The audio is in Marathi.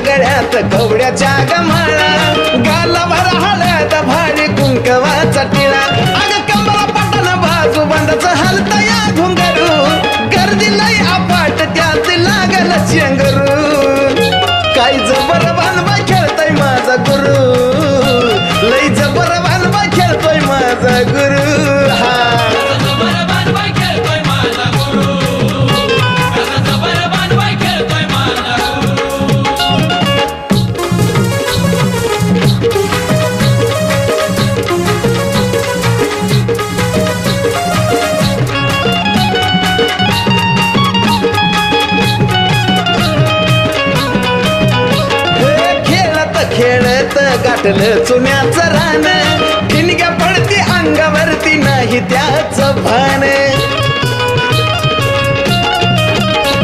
गळ्यात कवड्याच्या गमाळा गालावर हळद भारी कुंकवाचा टिळा अग कमला पटन बाजू बंदच हलतया घुंगरू गर्दी लय अपाट त्यात लागल चेंगरू काय जबर बांधवा खेळतोय माझा गुरु लय जबर बांधवा खेळतोय माझा गुरु हा खेळत गाठलं चुन्याचं रान ठिणग्या पडती अंगावरती नाही त्याच भान